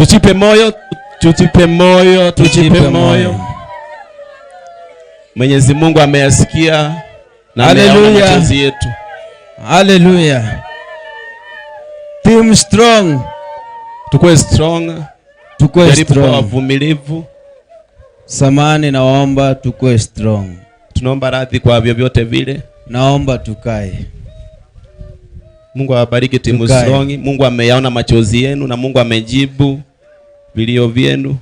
Tujipe moyo, tujipe moyo, tujipe moyo. Mwenyezi Mungu ameyasikia na ameona machozi yetu. Hallelujah. Team strong. Tukue strong. Tukue strong. Wavumilivu. Samani naomba tukue strong. Tunaomba radhi kwa vyovyote vile. Naomba tukae. Mungu awabariki timu strong. Mungu ameyaona machozi yenu na Mungu amejibu vilio vyenu.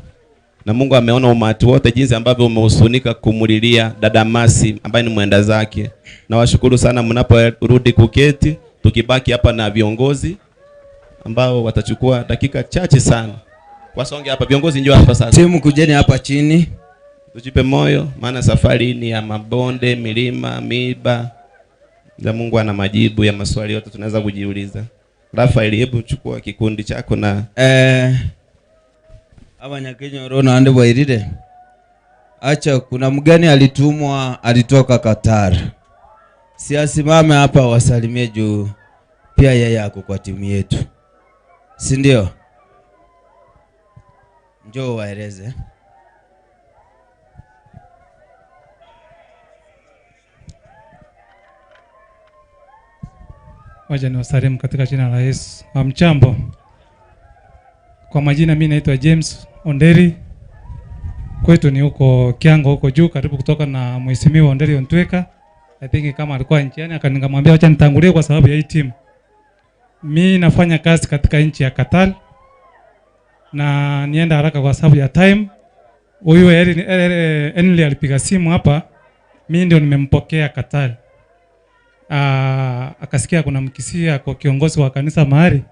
Na Mungu ameona umati wote jinsi ambavyo umehusunika kumulilia dada Masi ambaye ni mwenda zake. Na washukuru sana mnaporudi kuketi, tukibaki hapa na viongozi ambao watachukua dakika chache sana. Wasonge hapa viongozi, njoo hapa sasa. Timu kujeni hapa chini. Tujipe moyo maana safari ni ya mabonde, milima, miba. Na Mungu ana majibu ya maswali yote tunaweza kujiuliza. Rafael, hebu chukua kikundi chako na Abanyakenya rona ande wairide. Acha kuna mgeni alitumwa, alitoka Qatar. Siasimame hapa wasalimie juu pia yeye yako kwa timu yetu. Si ndio? Njoo waeleze. Wacha niwasalimu katika jina la Yesu. Hamjambo. Kwa majina mimi naitwa James Onderi. Kwetu ni huko Kiango huko juu karibu kutoka na Mheshimiwa Onderi Ontweka. I think kama alikuwa njiani akanimwambia acha nitangulie kwa sababu ya hii timu. Mimi nafanya kazi katika nchi ya Qatar. Na nienda haraka kwa sababu ya time. Huyu Enli alipiga simu hapa. Mimi ndio nimempokea Qatar. Akasikia kuna mkisia kwa kiongozi wa kanisa mahali.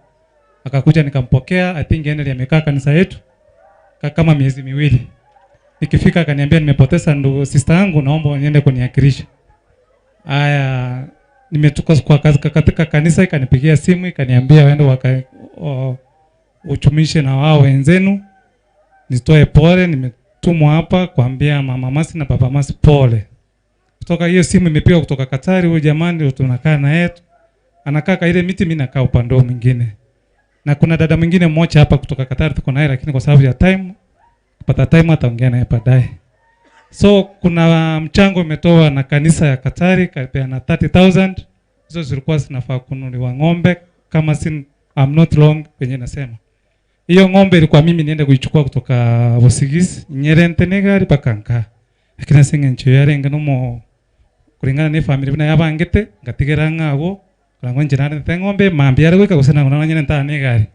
Akakuja nikampokea. I think Enli amekaa kanisa yetu kama miezi miwili. Nikifika akaniambia nimepoteza ndugu sister yangu, naomba niende kuniakilisha. Haya, nimetoka kwa kazi katika kanisa, ikanipigia simu ikaniambia waende uchumishe na wao wenzenu. Nitoe pole, nimetumwa hapa kuambia mama Masi na baba Masi pole. Kutoka hiyo simu imepigwa kutoka Katari, huyo jamani ndio tunakaa na yeye. Anakaa ile miti, mimi nakaa upande mwingine. Na kuna dada mwingine mmoja hapa kutoka Katari tuko naye, lakini kwa sababu ya time pata time ataongea naye baadaye. So kuna mchango umetoa na kanisa ya Katari kapeana 30,000. Hizo zilikuwa zinafaa kununuliwa ng'ombe kama I'm not wrong kwenye nasema. Hiyo ng'ombe ilikuwa mimi niende kuichukua kutoka Busigis, Nyerente negari pakanka. Lakini singe ncho yare ngano kulingana ni family bina yabangete ngatigera ngabo kulango njirane ng'ombe mambi yare gwika gusena ngona nyene ntane gari.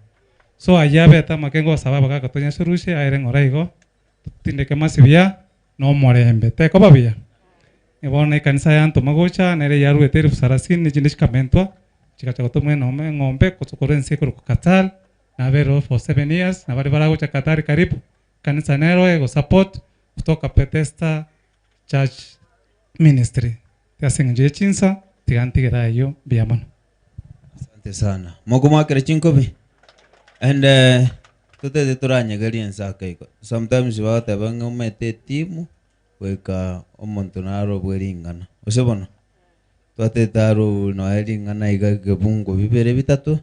So ayabe ata makengo sababu kaka tonya surushe aire ngoraigo tindeke masibia no morembe teko babia ebona ikanisa yanto magocha nere yaru eteri fusarasin ni jindish kamentwa chikacha to mwe ng'ombe kutokorense ku Qatar na vero for 7 years na bali baragocha Qatar karibu kanisa nero ego support kutoka Bethesda Church Ministry yasinje chinsa tigantigera yo biamano. Asante sana mogoma kere chinkobi and tote turanyegeri ensaka sometimes wata banga umete timu weka omuntu naro bweringana usebona twate taro no eringana igakebungo bibere bitatu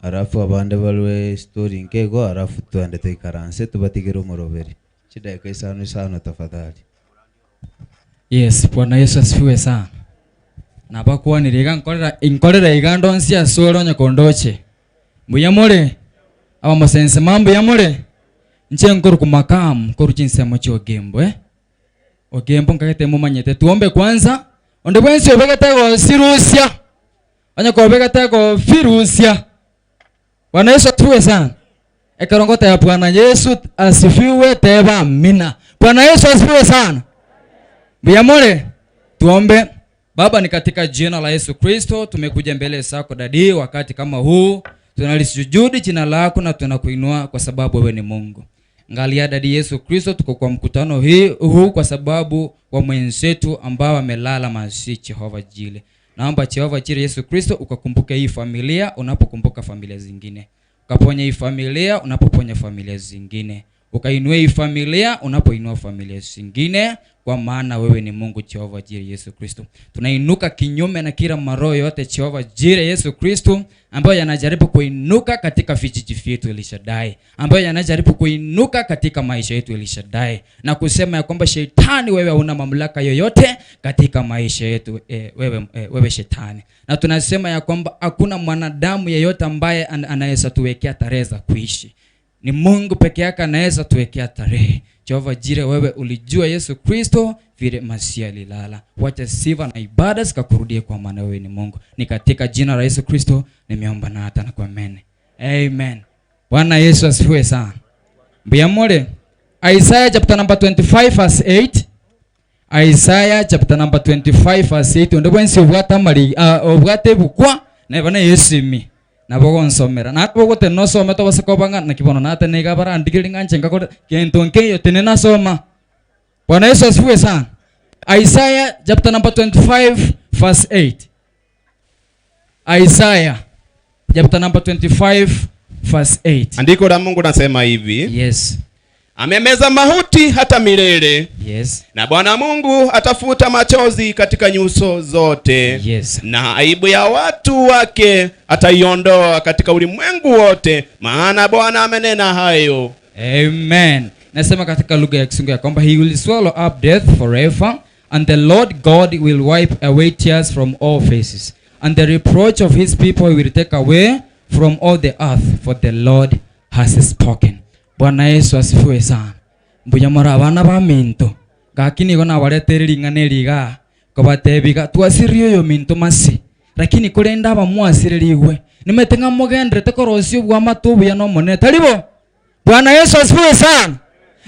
arafu abande balwe story nkego arafu tuande tikaranse tubatigero moroberi chida kaisano sana tafadhali. Yes, Bwana Yesu asifiwe sana. Na bakuwa niriga inkorera igando nsia soro nyakondoche muyamore aba masense mambo yamore nche nkuru kumakamu koru chinse mocho gembo ogembo ngakete mumanyete tuombe kwanza onde bwensi obegete go sirusia anya ko obegete go firusia. Bwana Yesu asifiwe sana. Ekarongota ya Bwana Yesu asifiwe teba amina. Bwana Yesu asifiwe sana. Biyamore tuombe. Baba, ni katika jina la Yesu Kristo tumekuja mbele zako dadi wakati kama huu. Tunalisujudi jina lako na tunakuinua kwa sababu wewe ni Mungu. Angalia dadi Yesu Kristo, tuko kwa mkutano huu kwa sababu wa mwenzetu ambao amelala masi Jehova Jile. Naomba Jehova Jile Yesu Kristo ukakumbuke hii familia unapokumbuka familia zingine. Ukaponya hii familia unapoponya familia zingine. ukainue hii familia unapoinua familia zingine, kwa maana wewe ni Mungu Jehova Jireh Yesu Kristo. Tunainuka kinyume na kila maroho yote Jehova Jireh Yesu Kristo ambayo yanajaribu kuinuka katika vijiji vyetu El Shaddai, ambayo yanajaribu kuinuka katika maisha yetu El Shaddai, na kusema ya kwamba shetani, wewe huna mamlaka yoyote katika maisha yetu, wewe shetani. Na tunasema ya kwamba hakuna mwanadamu yeyote ambaye anaweza tuwekea tarehe za kuishi. Ni Mungu peke yake anaweza tuwekea tarehe. Jehova Jireh, wewe ulijua Yesu Kristo vile Masia alilala. Wacha sifa na ibada zikakurudie, kwa maana wewe ni Mungu. Ni katika jina la Yesu Kristo nimeomba na hata na kuamen. Amen. Bwana Yesu asifiwe sana. Mbiyamole Isaiah chapter number 25 verse 8. Isaiah chapter number 25 verse 8. Ndobwe nsi obwata mali obwate bukwa na bana Yesu mi. Nabogo nsomera nabogo teno soma to basekobanga nakibono nate nega bara andigilinga nchenga ko kentonke yote nena soma. Bwana Yesu asifiwe sana. Isaiah chapter number 25 verse 8. Isaiah chapter number 25 verse 8. Andiko la Mungu nasema hivi. Yes. Amemeza mahuti hata milele. Yes. Na Bwana Mungu atafuta machozi katika nyuso zote. Yes. Na aibu ya watu wake ataiondoa katika ulimwengu wote, maana Bwana amenena hayo. Amen. Nasema katika lugha ya Kisungu ya kwamba he will swallow up death forever, and the Lord God will wipe away tears from all faces, and the reproach of his people he will take away from all the earth, for the Lord has spoken. Bwana Yesu asifiwe sana. Mbuya mara abana ba minto gakini gona baretereri nganeriga kobatebiga twasirio yo minto masi, lakini kurenda bamwasiririwe nimetenga mugendrete korosio bwa matubu ya no monene taribo. Bwana Yesu asifiwe sana.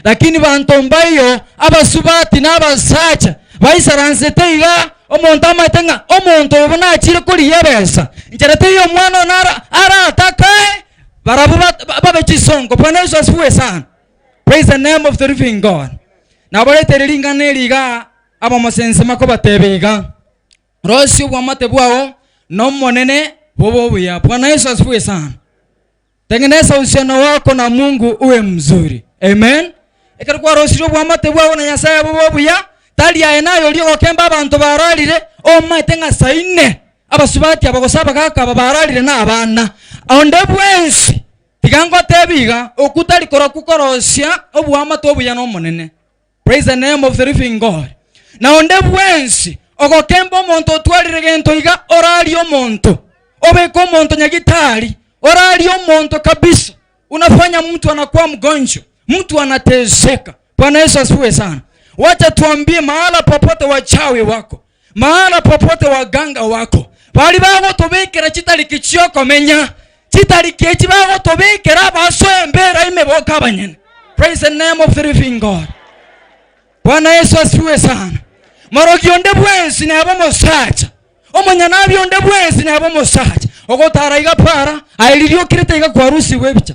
Lakini bantombayo abasubati n'abasacha baisaransete iga omuntu amatenga omuntu obona akire kuri yebesa njerete yo mwana nara ara atakae barabu babe chisongo. Bwana Yesu asifiwe sana. Praise the name of the living God. Na baretereri nganeriga aba masense mako batebega rosio bwa matebwao no monene bobo buya. Bwana Yesu asifiwe sana. Tengeneza uhusiano wako na Mungu uwe mzuri. Amen. Ekarwa rosio bwa matebwao na Nyasaye bobo buya tali aenayo liyo kemba abantu baralire o matenga saine abasubati abagosaba kaka babaralire na abana onde bwensi tigango tebiga okutali kora kukorosya obwama tobuya no monene. Praise the name of the living God. Na onde bwensi ogokemba omonto twalire gento iga orali omonto obeko omonto nyagitali orali omonto kabisa, unafanya mtu anakuwa mgonjwa, mtu anateseka. Bwana Yesu asifiwe sana. Wacha tuambie mahala popote wachawi wako, mahala popote waganga wako bali bago tobekera chitali kichioko menya chitali kechi bago tobekera baso embera imeboka banyene. Praise the name of the living God. Bwana Yesu asifiwe sana. Marogionde bwensi na abo mosacha omonya nabi onde bwensi na abo mosacha ogotara iga para ailirio kirete iga kwa rusi webicha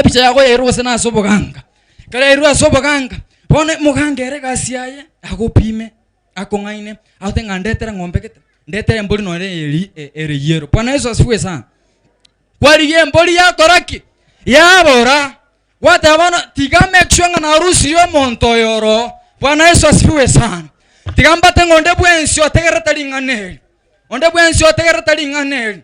bicha yago yerose na soboganga kale yeru asoboganga bone muganga eregasiaye agopime akongaine atenga ndetera ngombe kete ndetera mboli no ere yero. Bwana Yesu asifiwe sana. Kwali ye mboli yako raki yabora watabona tigame chwenga na rusi yo monto yoro. Bwana Yesu asifiwe sana. Tigamba tengonde bwensi otegereta linganeli onde bwensi otegereta linganeli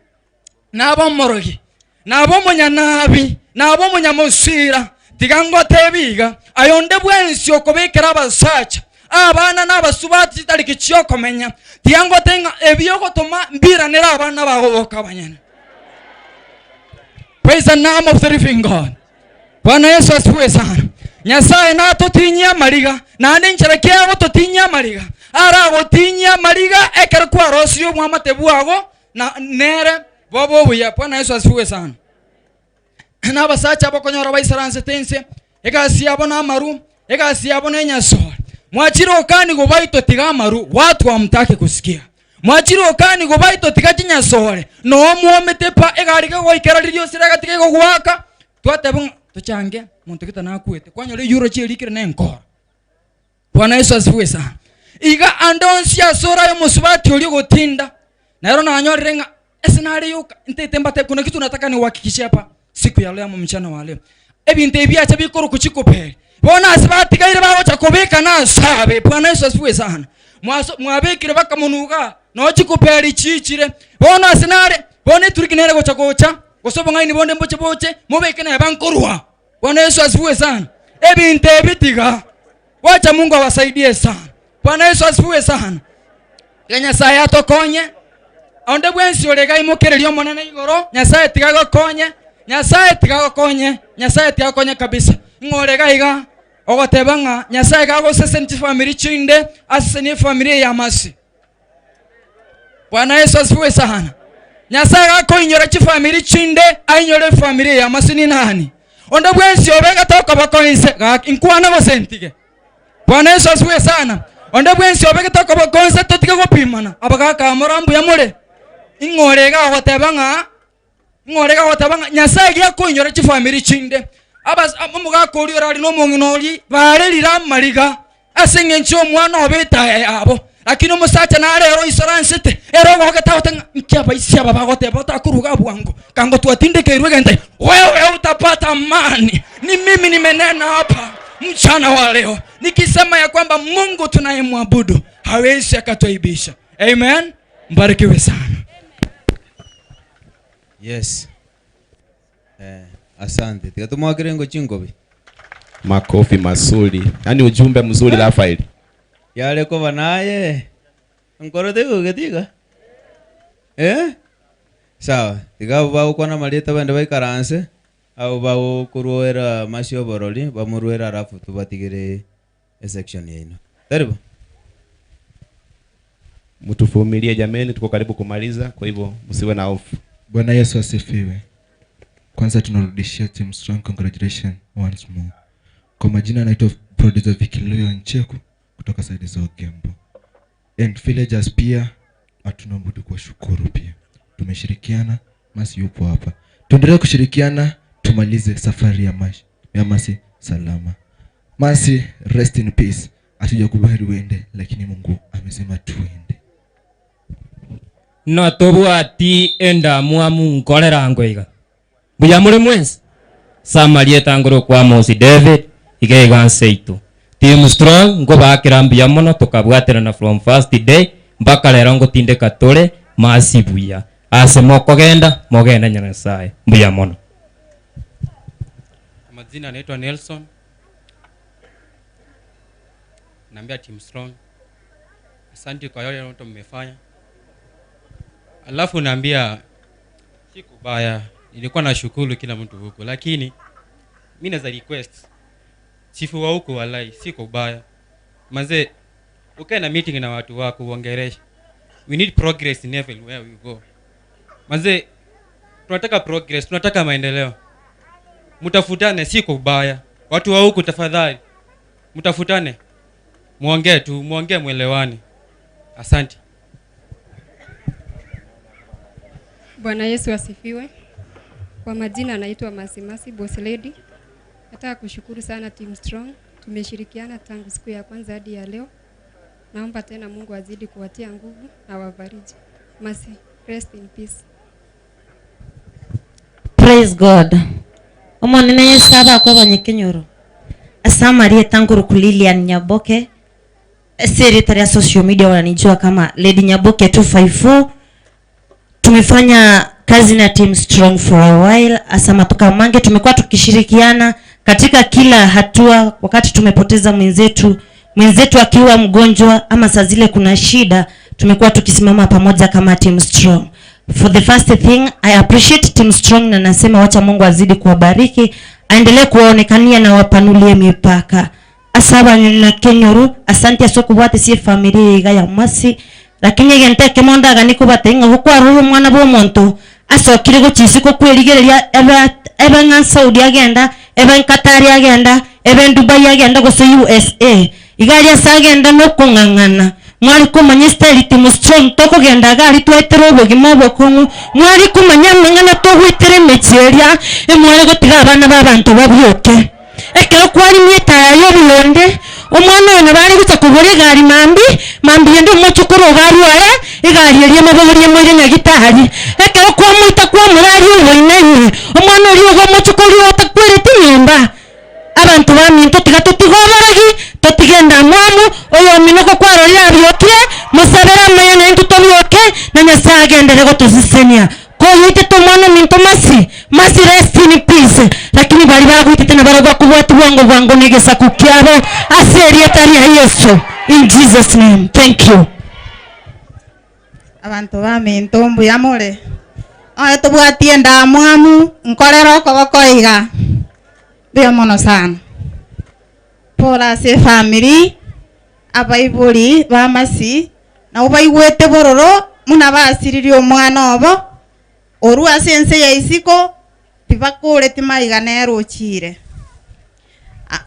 nabo morogi nabo munyanabi nabo munyamosira tigango tebiga ayonde bwensi okobekera abasacha abana n'abasubati kitali kichioko menya tigango tenga ebyoko toma mbira nera abana bagoboka banyana. Praise the name of the living God. Bwana Yesu asifiwe sana. Nyasaye na totinya mariga na ndincherekea go totinya mariga ara go tinya mariga ekere kwa rosio mwa matebwago na nere bobo buya. Bwana Yesu asifiwe sana. Na basacha bakonyora baisaranse tense egasi abona amaru egasi abona nyasora mwachiro kani go baito tiga maru watu amtake kusikia mwachiro kani go baito tiga chinyasore no muometepa egarike go ikera lirio siraga tige go gwaka twatebun tuchange muntu kitana kuete kwanyole yuro chirikire nenkora. Bwana Yesu asifiwe sana. Iga andonsia sora yo musubati oli gotinda na ero na anyorenga esinari yuka ntete mbate kuna kitu nataka ni uhakikishe hapa siku ya leo mchana wa leo. ebintu ebyacha bikuru kuchikupere bona asibatigaire bagocha kubika na sabe. Bwana Yesu asifiwe sana. Mwabekire bakamunuga no chikupere chichire bona asinare bona turikinere gocha gosobo ngaini bonde mboche mubeke na bankorwa. Bwana Yesu asifiwe sana. Ebintu ebitiga wacha Mungu awasaidie sana. Bwana Yesu asifiwe sana. Nyasaye atokonye onde bwensi orega imokererio monene igoro. Nyasaye tigagokonye, Nyasaye tigagokonye, Nyasaye tigagokonye kabisa. Ngorega iga ogotebanga Nyasaye gago sesenti family chinde aseni family ya masi. Bwana Yesu asifiwe sana. Nyasaye gako inyora chi family chinde ainyore family ya masi ni nani? Onde bwensi obega toka bakonse inkwana go sentige. Bwana Yesu asifiwe sana. Onde bwensi obega toka bakonse totika gopimana abagaka amorambu ya mure. Ingorega hotebanga Nyasaye yakunyora chi family chinde abas amuga kori orari no monginori barerira mariga asenge ncho mwana obeta abo lakini umusacha na rero isaransete ero gogeta nkyaba isia baba gote bota kuruga bwango kango tuatinde rwegende wewe utapata amani. Ni mimi nimenena hapa mchana wa leo nikisema ya kwamba Mungu tunayemwabudu hawezi akatoibisha. Amen. Mbarikiwe sana. Yes. Asante. Tukatumwakire ngo chingobe. Makofi mazuri. Yaani ujumbe mzuri Rafael. Yale ko banaye. Ngorode ugetiga. Sawa. Tiga bawo kona maleta bande baikaranse. Abo bawo kuruera masio boroli bamuruera rafu tubatigire section yenu. Karibu. Mtuvumilie jameni, tuko karibu kumaliza, kwa hivyo msiwe na hofu. Bwana Yesu asifiwe. Kwanza tunarudishia Team Strong congratulations once more. Kwa majina naitwa Producer Vicky Loyo Ncheku kutoka side za Ogembo. And villagers pia hatuna budi kuwashukuru pia. Tumeshirikiana, Masi yupo hapa. Tuendelee kushirikiana tumalize safari ya Masi salama. Masi rest in peace. Hatujakubali uende lakini Mungu amesema tuende. No tobwati enda mwamu nkolera ngoiga buya muri mwensi samarieta ngoro kwa Mosi David igega nseitu Team Strong ngo bakira mbuya mono tukabwaterana from first day mpaka lero ngo tindeka tole Masi buya ase mogenda Nyasaye mbuya mono. Majina anaitwa Nelson. Naambia Team Strong asante kwa yale yote mmefanya. Alafu naambia siku baya, nilikuwa na shukuru kila mtu huko, lakini mimi naweza request chifu wa huko walai siku baya. Manze ukae na meeting na watu wako uongereshe. We need progress in everywhere we go. Manze tunataka progress, tunataka maendeleo. Mtafutane siku baya. Watu wa huko tafadhali mtafutane. Muongee muelewane. Asante. Bwana Yesu asifiwe. Kwa majina naitwa Masi Boss Lady. Nataka kushukuru sana Team Strong. Tumeshirikiana tangu siku ya kwanza hadi ya leo. Naomba tena Mungu azidi kuwatia nguvu na wabariki. Masi, rest in peace. Praise God. Omonene Yesu aba kwa banyekenyoro. Asamarie tanguru kulilian Nyaboke. Secretary ya social media wananijua kama Lady Nyaboke 254. Tumefanya kazi na Team Strong for a while. Asama tukamange tumekuwa tukishirikiana katika kila hatua. Wakati tumepoteza mwenzetu akiwa mgonjwa ama saa zile kuna shida, tumekuwa tukisimama pamoja kama Team Strong. For the first thing, I appreciate Team Strong na nasema wacha Mungu azidi kuwabariki, aendelee kuwaonekania na wapanulie mipaka. Asaba na Kenyoru, asante asokubwate si familia ya Masi. Lakini gente kemonda gani kubatenga hukwa roho mwana bo monto asokire go chisiko kwerigereria eba nga Saudi agenda eba Qatar agenda eba Dubai agenda go so USA igari asagenda no kungangana mwari kumanya style Team Strong toko genda gari twetero bogimo bokungu mwari kumanya mangana to gwitere mecheria mwari gotiga abana babantu babyoke ekero kwari mieta yo bulonde omwana ono bari guta kubore gari mambi ndo mochukuru gari wale igari eri mabogori moire nyagitari ekero kwa muita kwa murari uboinene omwana ori go mochukuru otakwere tinyemba lakini bali bagwite na baragwa kubwatu bwango bwango negesa kukyabo aseri atari ya Yesu. In Jesus name, thank you. Abantu baminto mbuyamore oyo tubwatie ndamwamu nkorera okogokoiga bio mono sana pora se family abaiburi bamasi na ubaigwete bororo muna basiririo omwana obo oru asense ya isiko tibakure timaiganero chire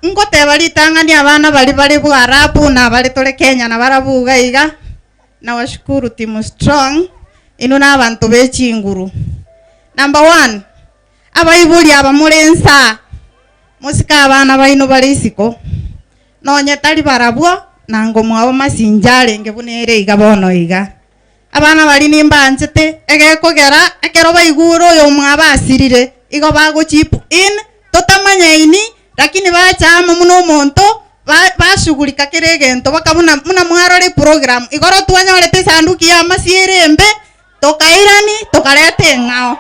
ngoteba litangani abana bali bwarabu na bali tole Kenya na barabuga iga na washukuru Team Strong ino na abantu bechinguru. Number 1 abaibuli abamulensa musika abana baino balisiko nonye tali barabwo nango mwabo masinjale ngebunere iga bono iga abana bali nimbanjete egekogera ekero baiguro yo mwaba asirire igo bago chip in totamanya ini lakini bachama muno monto bashughulika kiregento bakamuna muna mwarore program igoro twanyolete sanduki ya masierembe tokairani tokarete ngao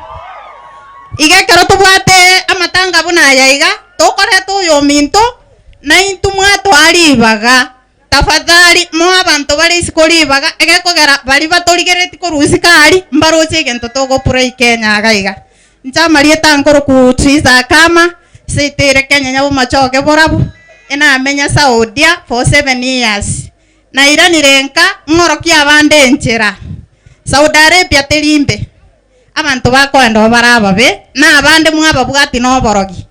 igekero tubwate amatanga buna yaiga tokorete uyo minto na intumwa twalibaga tafadhali mo abantu bali sikolibaga egekogera bali batoligereti korusikali mbaroche gento togo pray Kenya gaiga nchamari tankoro ku triza kama sitere Kenya nyabo machoke borabu ena amenya Saudia for 7 years na irani renka ngoroki abande enchera Saudi Arabia telimbe abantu bakwenda barababe na abande mwaba bwati no borogi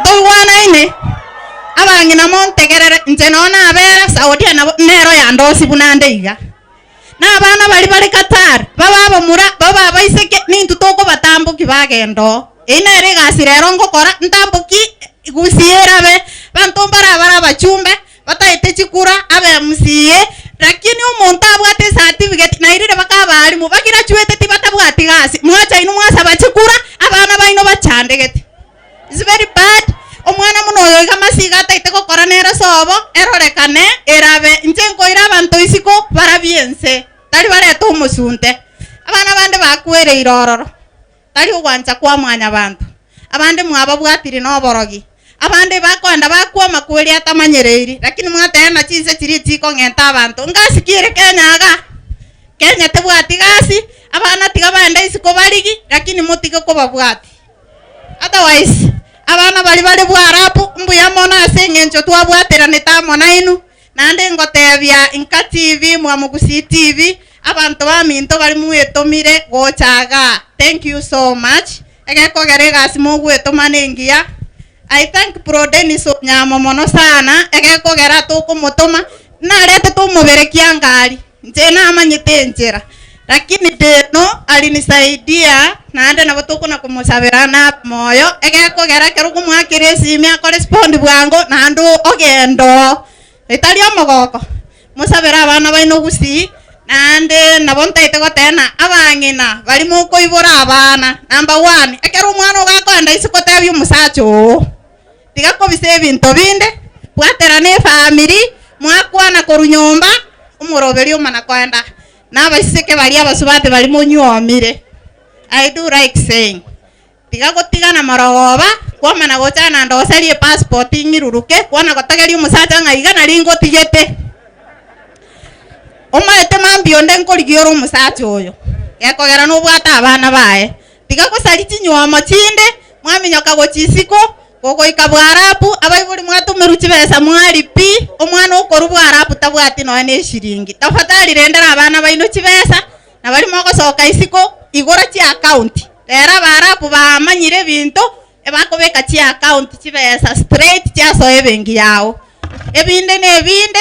dolwana ine abangi na montegerere njenona abera Saudia na nero ya ndosi bunande iga na abana bali Qatar baba mura baba baiseke nintu toko batambuki bagendo ine rega sirero ngokora ntambuki gusiera be bantu bara bachumbe bataite chikura abe msiye lakini umuntu abwate certificate na irire bakabali mu bakira chwete tibatabwati gasi mwacha inu mwasaba chikura abana baino bachandegete. It's very bad. Omwana muno yoiga masiga taite kokora nera sobo erorekane erabe njengo ira abantu isiko barabiense tali bare to musunte abana bande bakwere irororo tali ugwanza kwa mwanya bantu abande mwababwatiri no borogi abande bakwanda bakwa makweli atamanyereiri lakini mwatena chise chiri tiko ngenta abantu ngasikire Kenya tebwati gasi abana tiga bande isiko barigi lakini mutike ko babwati otherwise abana bali bwarapu mbuya mona asengencho twabwatera netamona inu nande ngotebya Inka TV mwamugusi TV abantu baminto bali muetomire gochaga. Thank you so much egekogere gasi mugwetomanengia. I thank Pro Dennis nyamo mono sana egekogera tukumutuma narete tumuberekia ngari njena amanyite njera lakini deno alinisaidia naende na botuko na kumusabira na moyo egekogera kero kumwakire simya correspond bwango nandu ogendo itali omogoko musabira abana baino gusi nande nabontaite gotena abangina bali muko ibora abana. Number 1 ekero umwana ugakonda isiko tebyo musacho tigako bise ebinto binde bwatera ne family mwakwana korunyomba umuroberi umana kwenda n'abaseke bali abasubate bali munyomire. I do like saying tigako tigana marogoba kwamana gochana ndosari passport ngiruruke kwana gotageri umusacha ngaiga naringo tigete omaete mambio ndenkorigiro umusacha oyo yakogera no bwata abana bae tigako sari chinyoma chinde mwaminyoka gochisiko gogo ikabwarapu abaibuli mwatumiruchi besa mwalipi omwana okoru bwarapu tabwati no ene shiringi tafadhali rendera abana baino chibesa na bali moko soka isiko igora chi account era barapu bamanyire bintu ebakobeka chi account chibesa straight chaso ebengi yao ebinde ne ebinde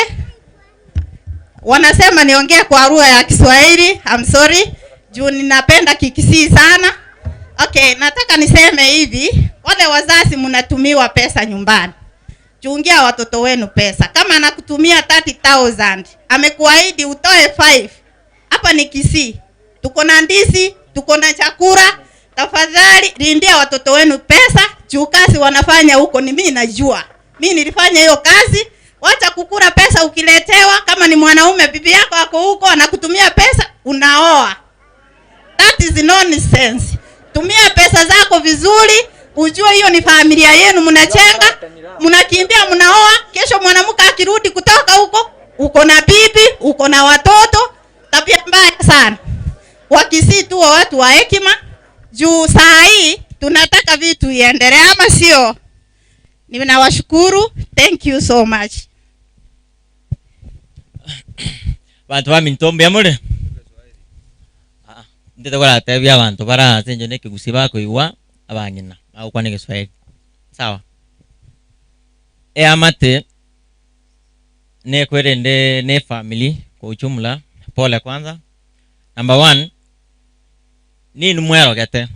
wanasema niongea kwa lugha ya Kiswahili. I'm sorry juu ninapenda kikisi sana. Okay, nataka niseme hivi, wale wazazi mnatumiwa pesa nyumbani. Chungia watoto wenu pesa. Kama anakutumia 30,000, amekuahidi utoe 5. Hapa ni Kisii. Tuko na ndizi, tuko na chakula. Tafadhali lindia watoto wenu pesa. Juu kazi wanafanya huko ni mimi najua. Mimi nilifanya hiyo kazi. Wacha kukura pesa ukiletewa. Kama ni mwanaume bibi yako ako huko anakutumia pesa, unaoa. That is nonsense. Tumia pesa zako vizuri, ujue hiyo ni familia yenu, mnachenga, mnakimbia, mnaoa, kesho mwanamke akirudi kutoka huko, uko na bibi, uko na watoto, tabia mbaya sana. Wakisii tu watu wa hekima, juu saa hii tunataka vitu iendelee, ama sio? Ninawashukuru, thank you so much. Bantu ba mintombe amore. Ndete kwa tebya abantu bara senjo ne kigusiba ko iwa abanyina au kwa nige Swahili. Sawa. Amate ne kwerende ne family kwa ujumla. Pole kwanza. Number 1, ni numero gete.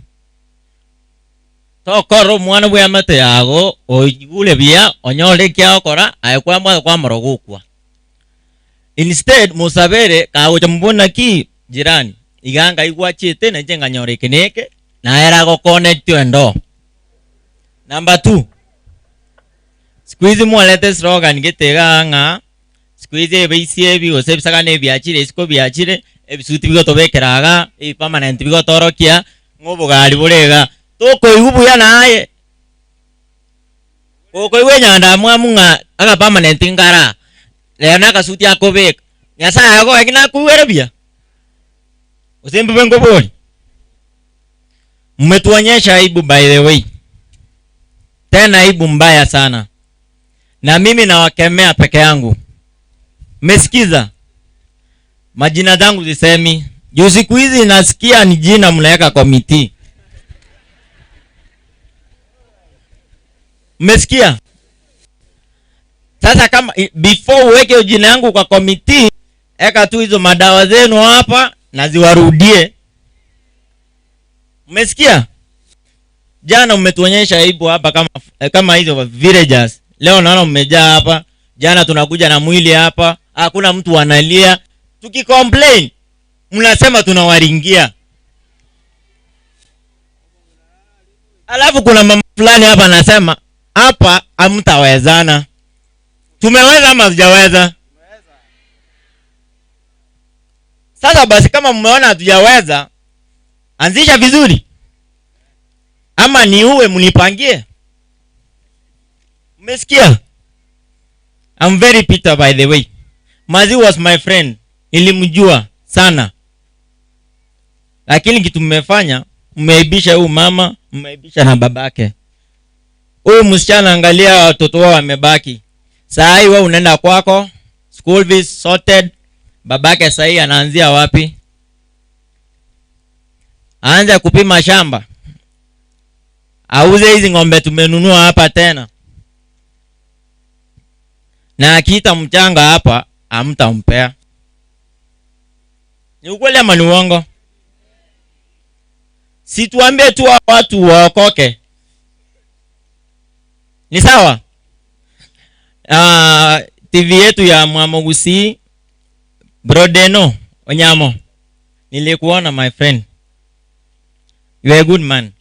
Tokoro mwana bwe amate yago oyule bia onyole kya okora ayekwa mwa kwa morogukwa. Instead musabere kawo chambona ki jirani iganga igwa chete na jenga nyore keneke na era go connect endo. Number 2, squeeze mwalete slogan getega nga squeeze beisi ebi osebisaka ne byachire isiko byachire ebisuti bigo tobekeraga e permanent bigo torokia ngobugali burega toko igubu ya naye oko iwe nyanda mwamunga aka permanent ngara lena kasuti akobeka nyasa yako akina kuwerebia usembe bengo boli. Mmetuonyesha aibu by the way, tena aibu mbaya sana, na mimi nawakemea peke yangu. Mmesikiza majina zangu zisemi juu siku hizi nasikia ni jina mnaweka komiti. Mmesikia? Sasa kama before uweke jina yangu kwa komiti, eka tu hizo madawa zenu hapa na ziwarudie. Mmesikia? Jana umetuonyesha aibu hapa kama hizo villagers. Leo naona mmejaa hapa. Jana tunakuja na mwili hapa, hakuna mtu analia. Tukicomplain mnasema tunawaringia. Alafu kuna mama fulani hapa anasema hapa hamtawezana. Tumeweza ama hatujaweza? Sasa basi kama mmeona hatujaweza, anzisha vizuri. Ama ni uwe mnipangie. Umesikia? I'm very bitter by the way. Mazi was my friend. Nilimjua sana. Lakini kitu mmefanya, mmeibisha huyu mama, mmeibisha na babake. Huyu msichana angalia watoto wao wamebaki. Saa hii wewe unaenda kwako, school fees sorted. Babake saa hii anaanzia wapi? Aanze kupima shamba. Auze hizi ng'ombe tumenunua hapa tena. Na akiita mchanga hapa, hamtampea. Ni ukweli ama ni uongo? Si tuambie tu watu waokoke. Ni sawa? TV yetu ya Mwamogusi Brodeno Onyamo, nilikuona my friend. You are a good man.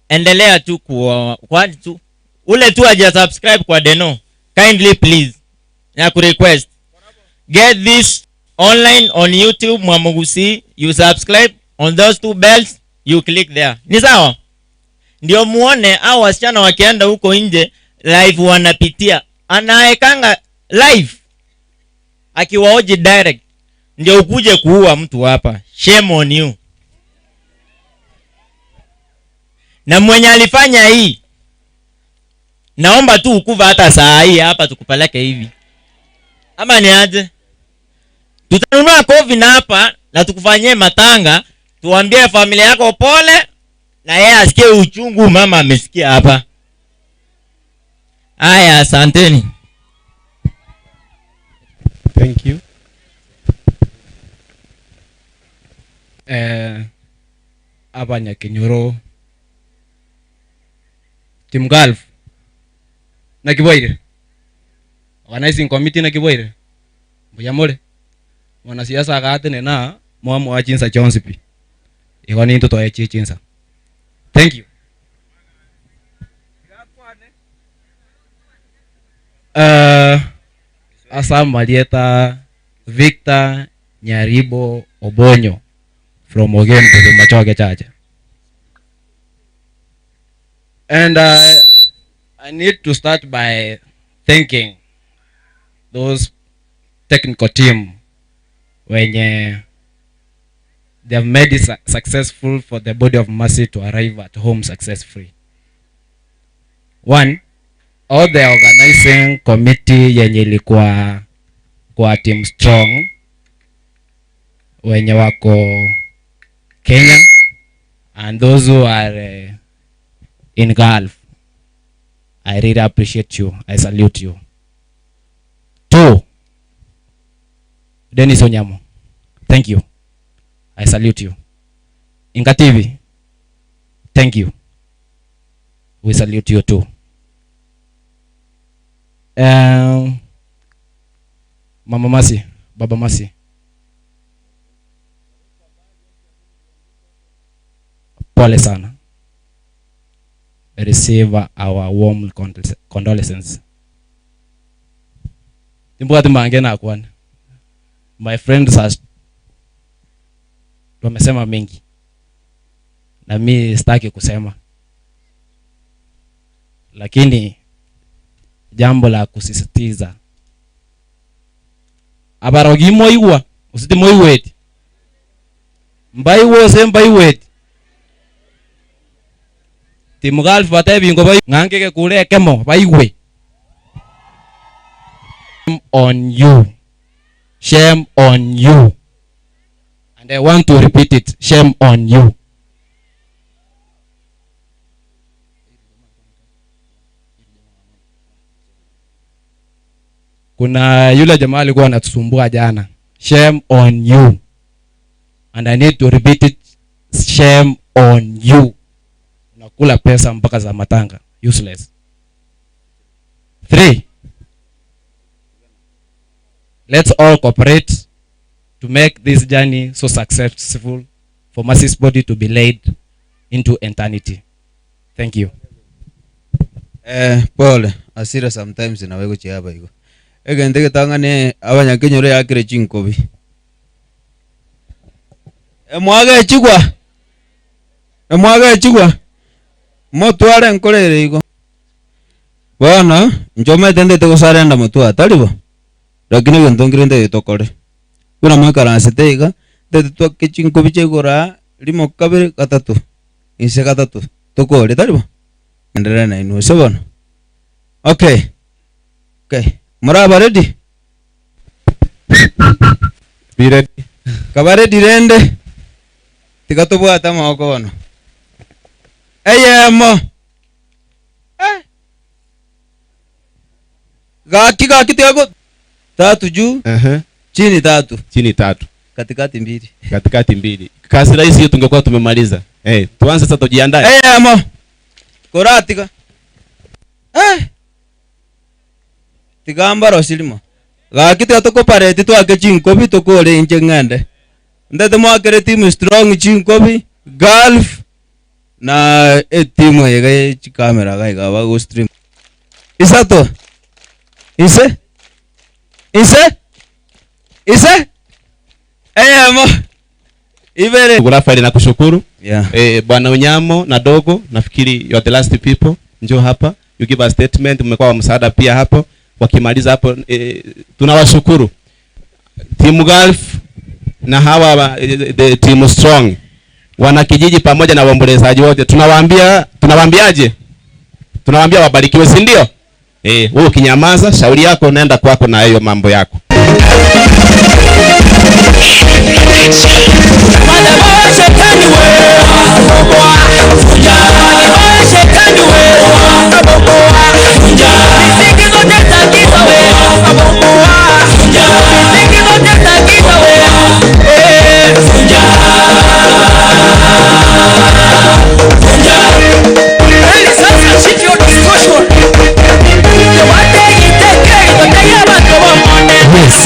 Endelea tu kwa tu ule tu aje subscribe kwa Deno. Kindly please. Na ku request. Get this online on YouTube Mwamogusi. You subscribe on those 2 bells, you click there. Ni sawa? Ndio muone au wasichana wakienda huko nje live wanapitia. Anaekanga live akiwaoji direct. Ndio ukuje kuua mtu hapa. Shame on you. Na mwenye alifanya hii, naomba tu ukuva hata saa hii hapa tukupeleke hivi. Ama ni aje? Tutanunua kofi na hapa na tukufanyie matanga, tuambie familia yako pole na yeye asikie uchungu mama amesikia hapa. Aya, asanteni. Thank you. Abanya Kinyoro Team Gulf na Kiboire organizing committee na Kiboire Buyamole mwanasiasa akatene na mwamu wa Chinsa Chonsipi iwani ntoto ya Chinsa. Thank you. Asa Marieta Victor Nyaribo Obonyo from Ogembo the Machoge Chacha. And I need to start by thanking those technical team when they have made it successful for the Body of Mercy to arrive at home successfully. One, all the organizing committee yenye ilikuwa kwa Team Strong wenye wako Kenya and those who are in Gulf, I really appreciate you. I salute you. Two, Dennis Onyamo, thank you. I salute you. Inga TV, thank you. We salute you too. Mama Mercy, Baba Mercy, pole sana. Receive our warm condolences. Timbuati mangena kwan. My friends has wamesema mengi na mimi sitaki kusema, lakini jambo la kusisitiza abarogi moiwa usiti moiweti mbaiwo se mbaiweti timugal fate bingo bai ngangeke kule kemo baiwe. Shame on you, shame on you, and I want to repeat it, shame on you. Kuna yule jamaa alikuwa anatusumbua jana. Shame on you, and I need to repeat it, shame on you. Unakula pesa mpaka za matanga, useless. 3, let's all cooperate to make this journey so successful for Mercy's body to be laid into eternity. Thank you. Paul, asira sometimes inawe kuchiyaba iko. Ege ndege tangane abanyakenyore yakire chinkobi. Emwage chigwa. Motware nkorere iko. Bwana, njome tende te kusarenda motwa talibo. Lakini gendongirende yitokore. Kuna mwekara siteiga, tete twakke chinkobi chegora limo kabiri gatatu. Inse gatatu. Tokore talibo. Ndere na inu sebona. Okay. Muraba ready? Be ready. Kabare dirende. Tikatobwata mako bano. Eyemo. Gaki tiago. Tatu juu. Chini tatu. Katikati mbili. Kazi rahisi hiyo tungekuwa tumemaliza. Tuanze sasa tujiandae. Eyemo. Koratika. Tigamba rosilimo. Gaki tiatoko pareti twake chinkobi tokole inje ngande. Ndete mwakere Team Strong chinkobi Gulf na timu yega chikamera gaiga bago stream. Isato. Ise. Eyemo. Ibere. Rafael na kushukuru. Yeah. Bwana Onyamo na Dogo, nafikiri you are the last people. Njoo hapa. You give a statement, mmekuwa msaada pia hapo. Wakimaliza hapo tunawashukuru. Team Gulf na hawa the Team Strong. Wana kijiji pamoja na waombolezaji wote. Tunawaambiaje? Tunawaambia wabarikiwe, si ndio? Wewe ukinyamaza, shauri yako, naenda kwako na hiyo mambo yako. Yes.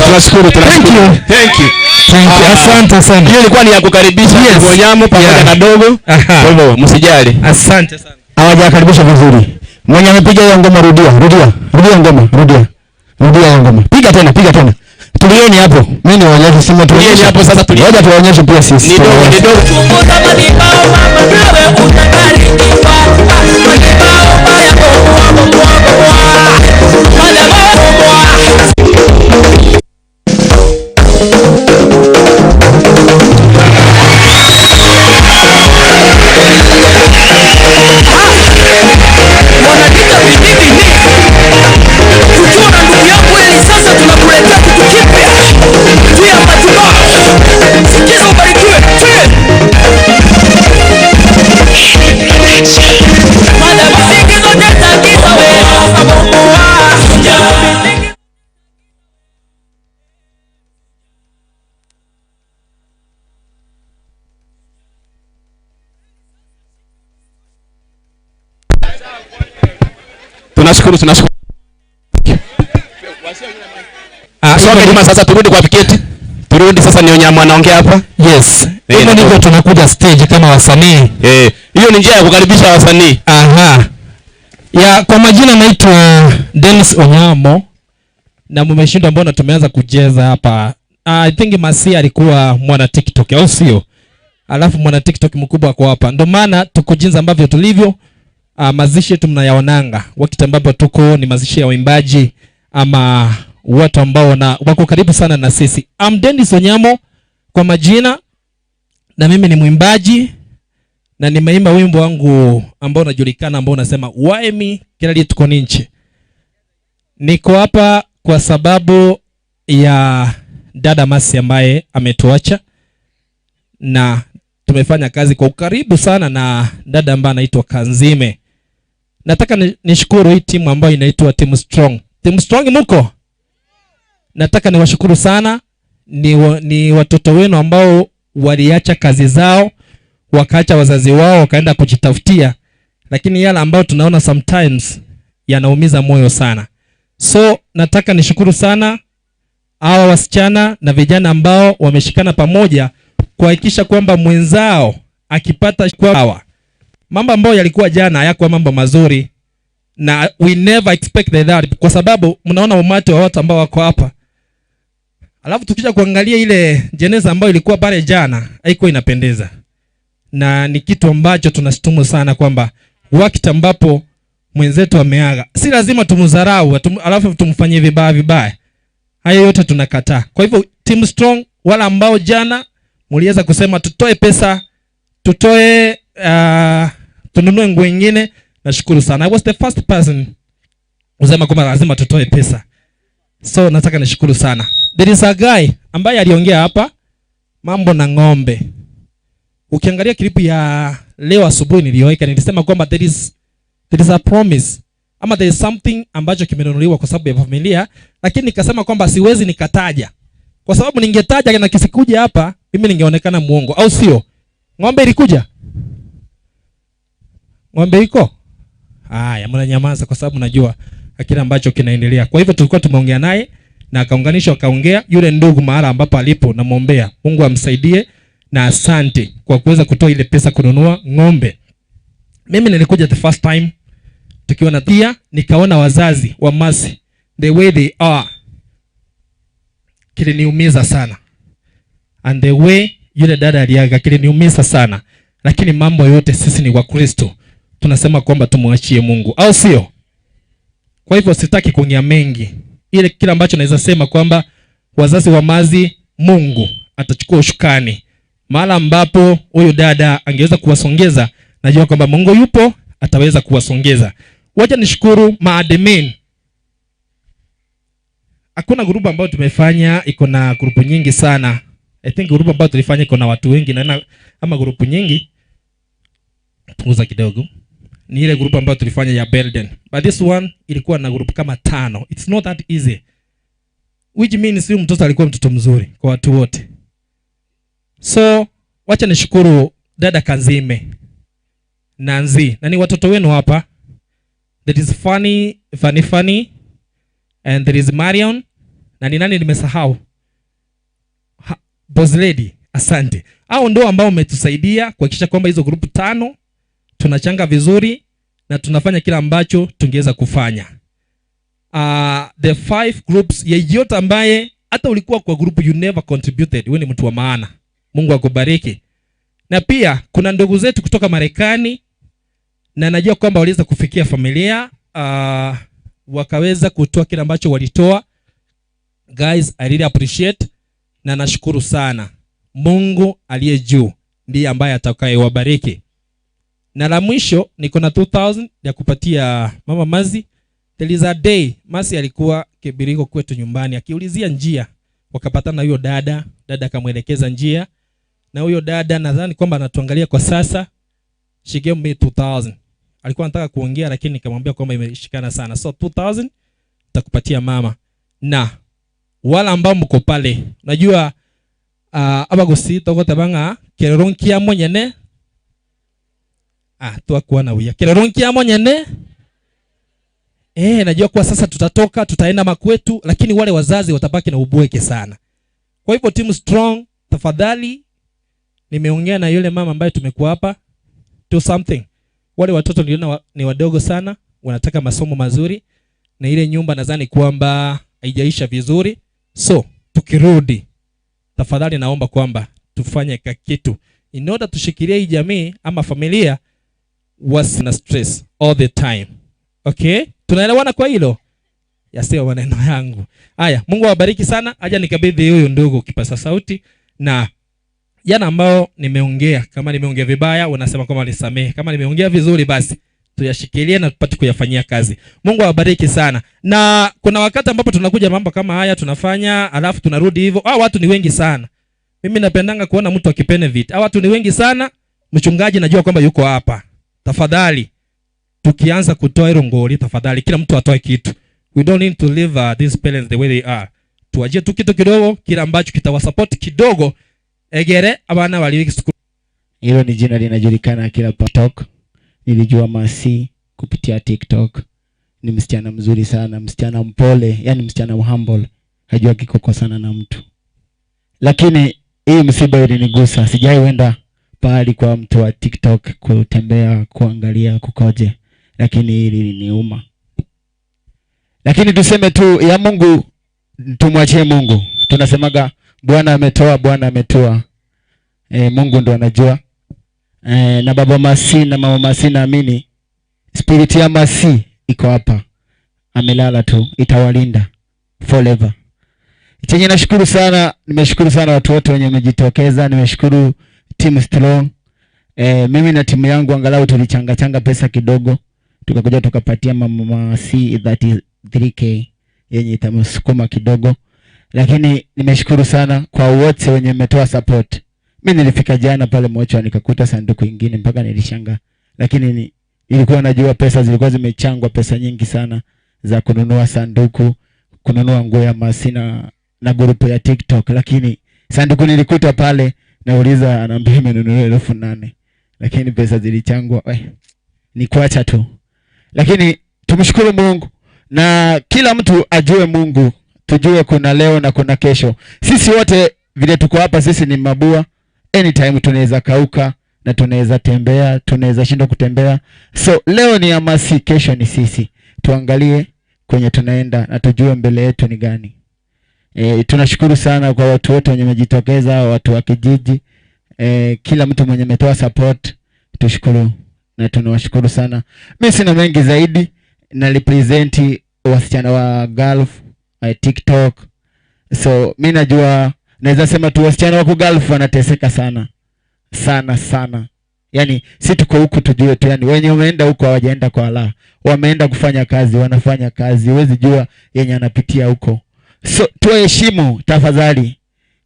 tunashukuru. Thank you. Thank you. Asante sana. Hiyo ilikuwa ni ya kukaribisha Wanyamo pamoja na dogo. Kwa hivyo msijali. Asante sana. Hawajakaribisha vizuri. Mwenye amepiga hiyo ngoma rudia ngoma, rudia hiyo ngoma. Piga tena. Tulieni hapo. Mimi niwaonyeshe simu tulieni hapo sasa tulieni. Ngoja tuwaonyeshe pia sisi. Ni dogo. Tunashukuru. Soka nyuma sasa turudi kwa viketi. Turudi sasa ni Wanyamo anaongea hapa. Yes. Hivyo ndivyo tunakuja stage kama wasanii. Hiyo ni njia ya kukaribisha wasanii. Kwa majina naitwa Dennis Wanyamo na mmeshindwa mbona tumeanza kucheza hapa. I think Masia alikuwa mwana TikTok au sio? Alafu mwana TikTok mkubwa kwa hapa. Ndio maana tuko jinsi ambavyo tulivyo. Mazishi yetu mnayaonanga wakati ambapo tuko ni mazishi ya waimbaji ama watu ambao wako karibu sana na sisi. I'm Dennis Wanyamo kwa majina na mimi ni mwimbaji na nimeimba wimbo wangu ambao unajulikana ambao unasema why me kila litu tuko nje. Niko hapa kwa sababu ya dada Masi ambaye ametuacha na tumefanya kazi kwa ukaribu sana na dada ambaye anaitwa Kanzime. Nataka nishukuru hii timu ambayo inaitwa Team Strong. Team Strong mko? Nataka niwashukuru sana. Ni watoto wenu ambao waliacha kazi zao, wakaacha wazazi wao, wakaenda kujitafutia. Lakini yale ambao tunaona sometimes yanaumiza moyo sana. So nataka nishukuru sana hawa wasichana na vijana ambao wameshikana pamoja kuhakikisha kwamba mwenzao akipata kwa mambo ambayo yalikuwa jana hayakuwa mambo mazuri na we never expected that kwa sababu mnaona umati wa watu ambao wako hapa. Alafu tukija kuangalia ile jeneza ambayo ilikuwa pale jana haikuwa inapendeza. Na ni kitu ambacho tunashtumu sana kwamba wakati ambapo mwenzetu ameaga si lazima tumudharau alafu tumfanyie vibaya. Hayo yote tunakataa. Kwa hivyo Team Strong wala ambao jana mliweza kusema tutoe pesa, tutoe tununue nguo nyingine, nashukuru sana. I was the first person kusema kwamba lazima tutoe pesa. So nataka nishukuru sana. There is a guy ambaye aliongea hapa mambo na ng'ombe. Ukiangalia klipu ya leo asubuhi niliyoweka nilisema kwamba there is a promise ama there is something ambacho kimenunuliwa kwa sababu ya familia, lakini nikasema kwamba siwezi nikataja. Kwa sababu ningetaja na kisikuja hapa, mimi ningeonekana muongo, au sio? Ng'ombe ilikuja? Ng'ombe iko? Haya, mnanyamaza kwa sababu najua kile ambacho kinaendelea. Kwa hivyo tulikuwa tumeongea naye na akaunganishwa akaongea yule ndugu mahala ambapo alipo, namuombea Mungu amsaidie na asante kwa kuweza kutoa ile pesa kununua ng'ombe. Mimi nilikuja the first time tukiwa na pia nikaona wazazi wa Masi the way they are. Kiliniumiza sana. And the way yule dada aliaga kiliniumiza sana. Lakini mambo yote sisi ni wa Kristo. Tunasema kwamba tumwachie Mungu, au sio? Kwa hivyo sitaki kuongea mengi. Ile kila ambacho naweza sema kwamba wazazi wa Mazi, Mungu atachukua ushukani. Mahala ambapo huyu dada angeweza kuwasongeza, najua kwamba Mungu yupo ataweza kuwasongeza. Wacha nishukuru maadmin. Hakuna grupu ambayo tumefanya iko na grupu nyingi sana. I think grupu ambayo tulifanya iko na watu wengi na ama grupu nyingi. Punguza kidogo. Ni ile grupu ambayo tulifanya ya Belden. But this one ilikuwa na grupu kama 5. It's not that easy. Which means huyu mtoto alikuwa mtoto mzuri kwa watu wote. So wacha nishukuru dada Kanzime, Nanzi, na ni watoto wenu hapa. There is funny, and there is Marion, Na ni nani nimesahau? Boss Lady, asante. Hao ndio ambao umetusaidia kuhakikisha kwamba hizo grupu 5 tunachanga vizuri na tunafanya kila ambacho tungeweza kufanya. The 5 groups, yeyote ambaye hata ulikuwa kwa grupu you never contributed, wewe ni mtu wa maana. Mungu akubariki. Na pia kuna ndugu zetu kutoka Marekani na najua kwamba waliweza kufikia familia, wakaweza kutoa kile ambacho walitoa. Guys, I really appreciate na nashukuru sana. Mungu aliye juu ndiye ambaye atakayewabariki. Na la mwisho niko na 2000 ya kupatia Mama Mazi. There is a day Masi alikuwa Kibiriko kwetu nyumbani akiulizia njia, wakapatana na huyo dada akamwelekeza njia, na huyo dada nadhani kwamba anatuangalia kwa sasa. She gave me 2000. Alikuwa anataka kuongea lakini nikamwambia kwamba imeshikana sana. So 2000 nitakupatia mama. Na wala ambao mko pale, unajua abagusi toko tabanga keronkia monyene tuakuwa na uya keronkia monyene. Najua kwa sasa tutatoka tutaenda makwetu, lakini wale wazazi watabaki na ubweke sana. Kwa hivyo Team Strong, tafadhali, nimeongea na yule mama ambaye tumekuwa hapa, do something. Wale watoto niliona ni wadogo sana, wanataka masomo mazuri, na ile nyumba nadhani kwamba haijaisha vizuri. So tukirudi, tafadhali naomba kwamba tufanye kitu in order tushikilie hii jamii ama familia wasi na stress all the time. Okay? Tunaelewana kwa hilo? Yasiyo maneno yangu. Haya, Mungu awabariki sana. Aja nikabidhi huyu ndugu kipasa sauti, na yana ambao nimeongea, kama nimeongea vibaya wanasema kwamba nisamehe. Kama nimeongea vizuri basi tuyashikilie na tupate kuyafanyia kazi. Mungu awabariki sana. Na kuna wakati ambapo tunakuja mambo kama haya tunafanya, alafu tunarudi hivyo. Watu ni wengi sana. Mimi napendanga kuona mtu akibenefit. Watu ni wengi sana. Mchungaji najua kwamba yuko hapa. Tafadhali tukianza kutoa hilo ngoli, tafadhali kila mtu atoe kitu. We don't need to leave these parents the way they are. Tuajie tu kitu kidogo, kila ambacho kitawasupport kidogo. Egere abana wali school. Hilo ni jina linajulikana kila TikTok. Nilijua Masi kupitia TikTok. Ni msichana mzuri sana, msichana mpole, yani msichana humble. Hajua kikoko sana na mtu. Lakini hii msiba ilinigusa. Sijaienda pahali kwa mtu wa TikTok kutembea, kuangalia kukoje. Lakini hili liniuma. Lakini tuseme tu ya Mungu, tumwachie Mungu. Tunasemaga Bwana ametoa, Bwana ametoa. Mungu ndo anajua. Na baba Masi na mama Masi, naamini spirit ya Masi iko hapa. Amelala tu, itawalinda forever. Chenye nashukuru sana, nimeshukuru sana watu wote wenye wamejitokeza, nimeshukuru Team Strong. Mimi na timu yangu angalau tulichanga pesa kidogo. Tukakuja tukapatia mama Masi 33k yenye itamsukuma kidogo. Lakini nimeshukuru sana kwa wote wenye wametoa support. Mimi nilifika jana pale Mocho nikakuta sanduku ingine mpaka nilishanga. Lakini nilikuwa najua pesa zilikuwa zimechangwa, pesa nyingi sana za kununua sanduku, kununua nguo ya Masi na grupu ya TikTok. Lakini sanduku nilikuta pale, nauliza anaambia nimenunua 8,000. Lakini pesa zilichangwa. Ni kuacha tu. Lakini tumshukuru Mungu na kila mtu ajue Mungu. Tujue kuna leo na kuna kesho. Sisi wote vile tuko hapa, sisi ni mabua. Anytime tunaweza kauka na tunaweza tembea, tunaweza shindwa kutembea. So leo ni ya Masi, kesho ni sisi. Tuangalie kwenye tunaenda na tujue mbele yetu ni gani. Tunashukuru sana kwa watu wote wenye wamejitokeza, watu wa kijiji, kila mtu mwenye ametoa support. Tushukuru na tunawashukuru sana. Mimi sina mengi zaidi, na represent wasichana wa Gulf TikTok. So mimi najua naweza sema tu wasichana wa Gulf wanateseka sana. Sana. Yani si tuko huku tujue tu, yani wenye wameenda huko hawajaenda kwa Allah. Wameenda kufanya kazi, wanafanya kazi. Huwezi jua yenye anapitia huko. So tuheshimu tafadhali.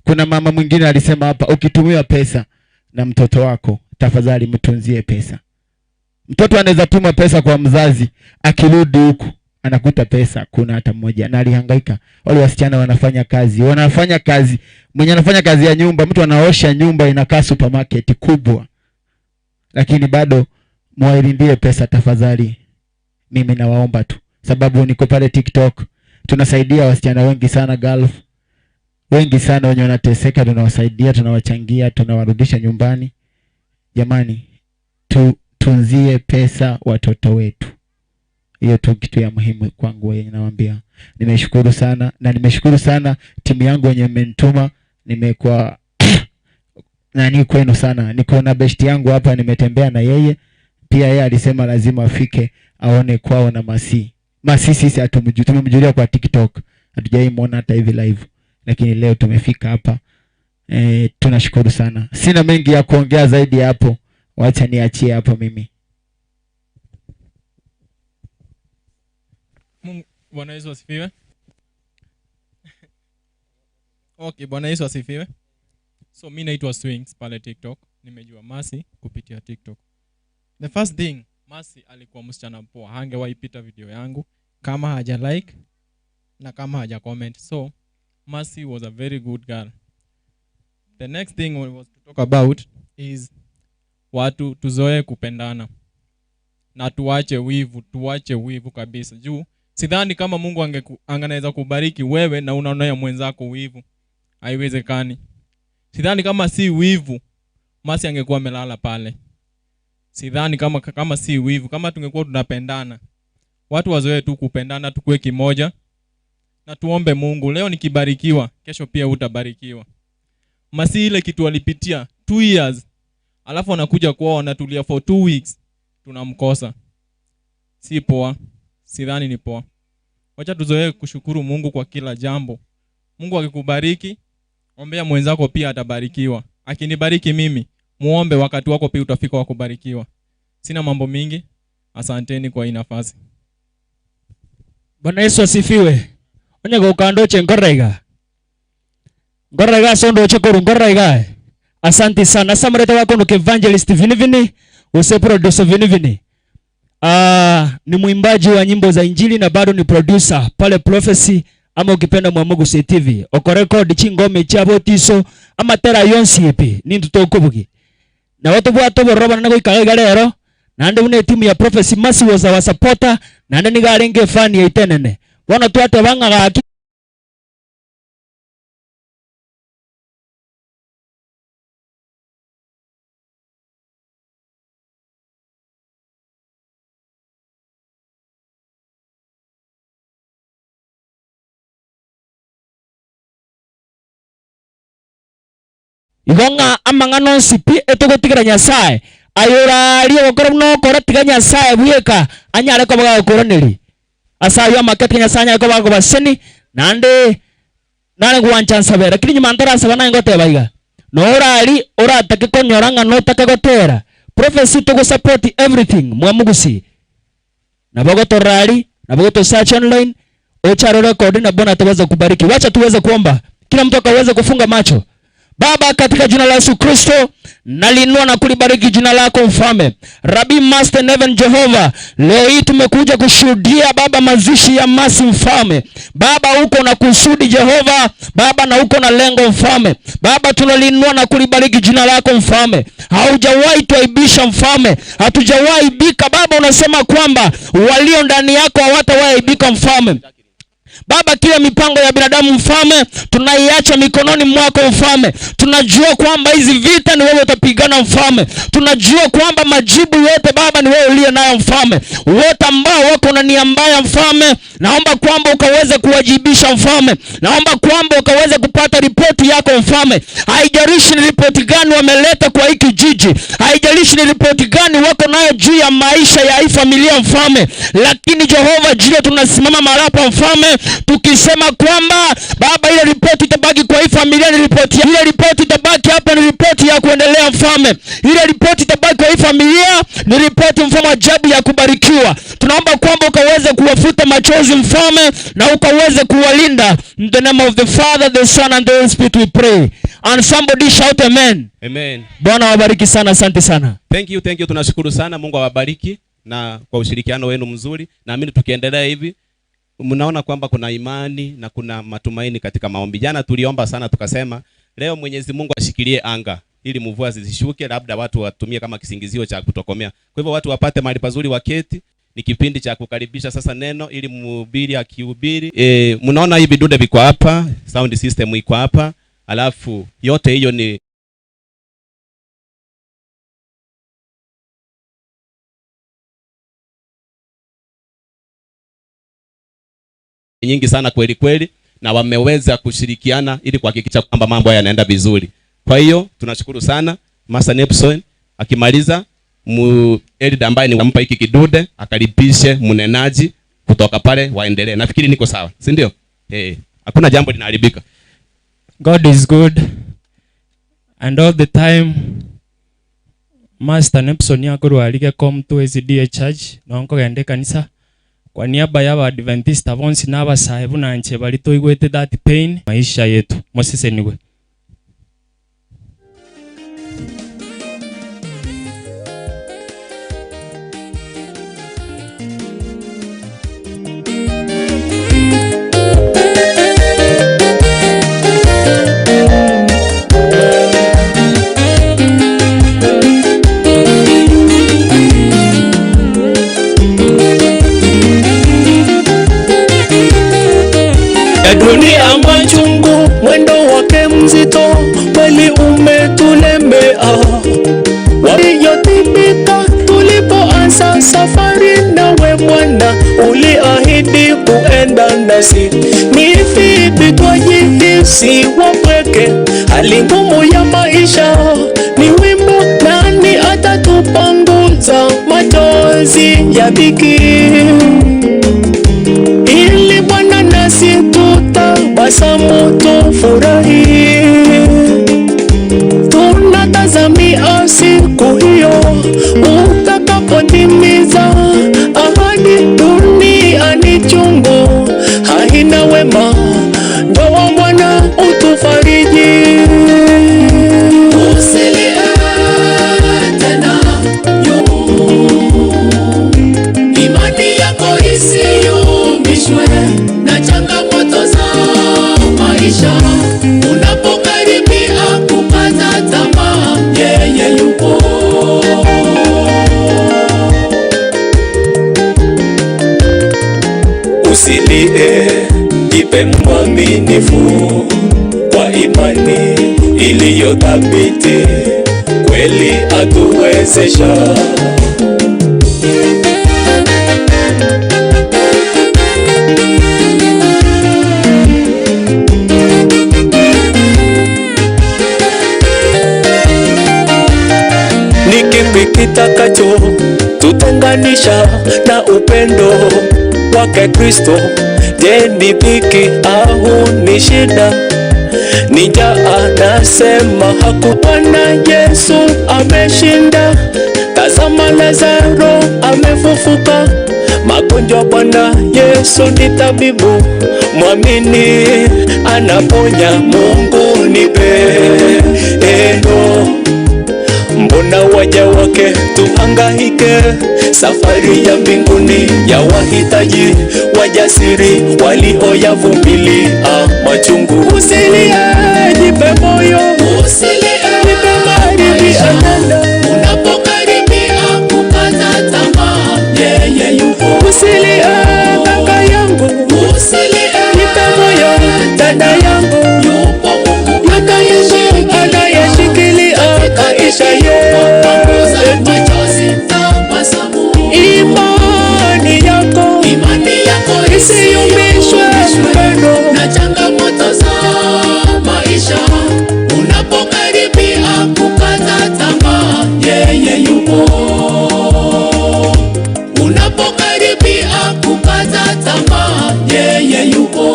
Kuna mama mwingine alisema hapa, ukitumia pesa na mtoto wako, tafadhali mtunzie pesa. Mtoto anaweza tuma pesa kwa mzazi, akirudi huku anakuta pesa kuna hata mmoja, na alihangaika. Wale wasichana wanafanya kazi, mwenye anafanya kazi ya nyumba, mtu anaosha nyumba inakaa supermarket kubwa. Lakini bado muwailindie pesa tafadhali. Mimi nawaomba tu, sababu niko pale TikTok. tunasaidia wasichana wengi sana Gulf. Wengi sana wenye wanateseka tunawasaidia, tunawachangia, tunawarudisha nyumbani. Jamani, tunzie pesa watoto wetu. Hiyo tu kitu ya muhimu kwangu yenye nawaambia. Nimeshukuru sana na nimeshukuru sana timu yangu wenye mmenituma. Nimekuwa nani kwenu sana. Niko na best yangu hapa, nimetembea na yeye. Pia yeye alisema lazima afike aone kwao na Masi. Masi sisi hatumjui, tumemjulia kwa TikTok. Hatujaimuona hata hivi live. Lakini leo tumefika hapa. Tunashukuru sana. Sina mengi ya kuongea zaidi hapo. Wacha niachie hapo mimi. Bwana Yesu asifiwe. Okay, Bwana Yesu asifiwe. So mimi naitwa Swings pale TikTok. Nimejua Masi kupitia TikTok. The first thing, Masi alikuwa msichana poa. Hangewahi pita video yangu kama haja like na kama haja comment. So Masi was a very good girl. The next thing we was to talk about is watu tuzoe kupendana. Na tuache wivu kabisa. Juu sidhani kama Mungu angenaweza kubariki wewe na unaonea mwenzako wivu. Haiwezekani. Sidhani kama si wivu Masi angekuwa amelala pale. Sidhani kama si wivu, kama tungekuwa tunapendana. Watu wazoe tu kupendana, tukue kimoja na tuombe Mungu. Leo nikibarikiwa, kesho pia utabarikiwa. Masi ile kitu alipitia 2 years. Alafu anakuja kwao wanatulia for 2 weeks. Tunamkosa. Si poa. Sidhani ni poa. Wacha tuzoee kushukuru Mungu kwa kila jambo. Mungu akikubariki, ombea mwenzako pia atabarikiwa. Akinibariki mimi, muombe wakati wako pia utafika wa kubarikiwa. Sina mambo mingi. Asanteni kwa hii nafasi. Bwana Yesu asifiwe. Onye gokandoche ngoraiga. Ngoraiga sondo chokoro ngoraiga. Asante sana. Samrete wako ndo evangelist Vinivini, use producer Vinivini. Ni mwimbaji wa nyimbo za Injili na bado ni producer pale Prophecy ama ukipenda Mwamugusi TV. Oko record chingome chabo tiso ama tera yonsi epi ni ntutokubugi. Na watu bwato boroba na goikaga rero nande une timu ya Prophecy. Masi was our supporter nande ni garenge fan ya itenene. Wana tuate banga ga igonga amangano sipi etogotigira Nyasaye ayora ali okora no kora tiga Nyasaye buyeka anyare ko baga koroneri asayo makete Nyasaye ko bago baseni nande gwancha nsabera lakini nyuma ndara sabana ngote baiga no orali ora take konyoranga no take gotera Prophecy to go support everything Mwamugusi na bago torali na bago to search online ocharo record na bona tuweza kubariki. Wacha tuweze kuomba kila mtu akaweze kufunga macho. Baba, katika jina la Yesu Kristo, nalinua na kulibariki jina lako Mfalme. Rabbi Master Heaven Jehovah, leo hii tumekuja kushuhudia Baba mazishi ya Masi Mfalme. Baba, uko na kusudi Jehova, Baba, na uko na lengo Mfalme. Baba, tunalinua na kulibariki jina lako Mfalme. Haujawahi tuaibisha Mfalme, hatujawahi bika Baba. Unasema kwamba walio ndani yako hawatawahi bika Mfalme. Baba, kila mipango ya binadamu Mfalme tunaiacha mikononi mwako Mfalme. Tunajua kwamba hizi vita ni wewe utapigana Mfalme. Tunajua kwamba majibu yote Baba ni wewe uliye nayo Mfalme. Wote ambao wako na nia mbaya Mfalme, naomba kwamba ukaweze kuwajibisha Mfalme. Naomba kwamba ukaweze kupata ripoti yako Mfalme. Haijalishi ni ripoti gani wameleta kwa hiki jiji, haijalishi ni ripoti gani wako nayo juu ya maisha ya hii familia Mfalme, lakini Jehova jile tunasimama marapa Mfalme tukisema kwamba Baba ile ripoti itabaki kwa hii familia ni ripoti. Ile ripoti itabaki hapa ni ripoti ya kuendelea Mfalme. Ile ripoti itabaki kwa hii familia ni ripoti Mfalme ajabu ya kubarikiwa. Tunaomba kwamba ukaweze kuwafuta machozi Mfalme na ukaweze kuwalinda. In the name of the Father, the Son and the Holy Spirit we pray. And somebody shout amen. Amen. Bwana wabariki sana, asante sana. Thank you. Tunashukuru sana. Mungu awabariki na kwa ushirikiano wenu mzuri. Naamini tukiendelea hivi mnaona kwamba kuna imani na kuna matumaini katika maombi. Jana tuliomba sana tukasema leo Mwenyezi Mungu ashikilie anga ili mvua zisishuke, labda watu watumie kama kisingizio cha kutokomea. Kwa hivyo watu wapate mahali pazuri waketi ni kipindi cha kukaribisha sasa neno ili mhubiri akihubiri. Mnaona hivi vidude viko hapa, sound system iko hapa, alafu yote hiyo ni nyingi sana kweli kweli, na wameweza kushirikiana ili kuhakikisha kwamba mambo haya yanaenda vizuri. Kwa hiyo tunashukuru sana Master Nepson. Akimaliza elder ambaye nimempa hiki kidude akalipishe mnenaji kutoka pale waendelee. Nafikiri niko sawa, si ndio? Hakuna jambo linaharibika. God is good and all the time. Master Nepson yakuru alike come to SDA Church nonko gende kanisa kwa niaba ya Adventista bonsi n'abasahebu nanje bali toigwete that pain maisha yetu Moses niwe. Dunia machungu, mwendo wake mzito, kweli umetulemea. Waliyotibika tulipoanza safari, nawe Bwana uliahidi kuenda nasi. Ni vipi twajihisi wapweke, hali ngumu ya maisha ni wimbo, nani atatupanguza machozi ya dhiki? Ili Bwana nasi tutabasamu tufurahi, tunatazamia siku hiyo utakapotimiza ahadi. Dunia ni chungu, haina wema, njoo Bwana utufariji. Usilie tena imani yako isiyumbishwe na changamoto za maisha. Unapokaribia kukata tamaa, yeye yupo. Usilie, ipe mwaminifu kwa imani iliyo thabiti, kweli atuwezesha. Ni kipi kitakacho tutenganisha na upendo wake Kristo? Je, ni dhiki au ni shida? Ni njaa? Nasema hakuna. Yesu ameshinda. Tazama Lazaro amefufuka. Magonjwa Bwana Yesu ni tabibu, mwamini anaponya. Mungu ni pendo, mbona waja wake tuhangaike? Safari ya mbinguni ya wahitaji wajasiri walioyavumilia machungu. Usilie, jipe moyo, jipe maarifa anana. Unapokaribia kukata tamaa, yeye yupo. Usilie kaka yangu, jipe moyo dada yangu, yupo Mungu anayeshikilia maisha yetu. Imani yako isiyumbishwe na changamoto za maisha. Unapokaribia kukata tamaa, yeye yupo. Unapokaribia kukata tamaa, yeye yupo.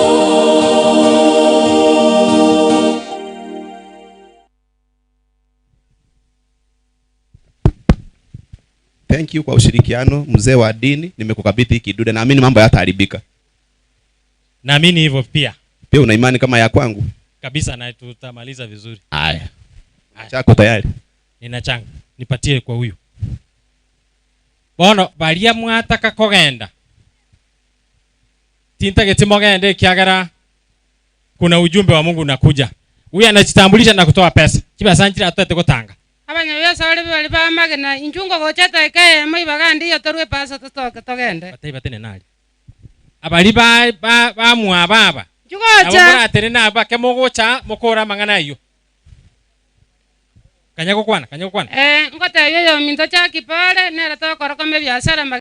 Thank you kwa ushirikiano mzee wa dini. Nimekukabidhi kidude, naamini mambo hayataharibika. Naamini hivyo pia. Pia una imani kama ya kwangu? Kabisa, na tutamaliza vizuri. Haya. Chako tayari? Nina changa. Nipatie kwa huyu. Bono balia mwataka kogenda. Tinta getimo gende kiagara. Kuna ujumbe wa Mungu unakuja. Huyu anajitambulisha na kutoa pesa. Kiba sanjira atote kutanga. abanya besa bali bamagena injungo gocheta ikaye mai bagandi yotorwe pasa togende batene nali abali bamwa baba jugocha abura tere naba kemogocha mukora mangana iyo kanyako kwana ngote yo minto cha kipore nera to korokome biashara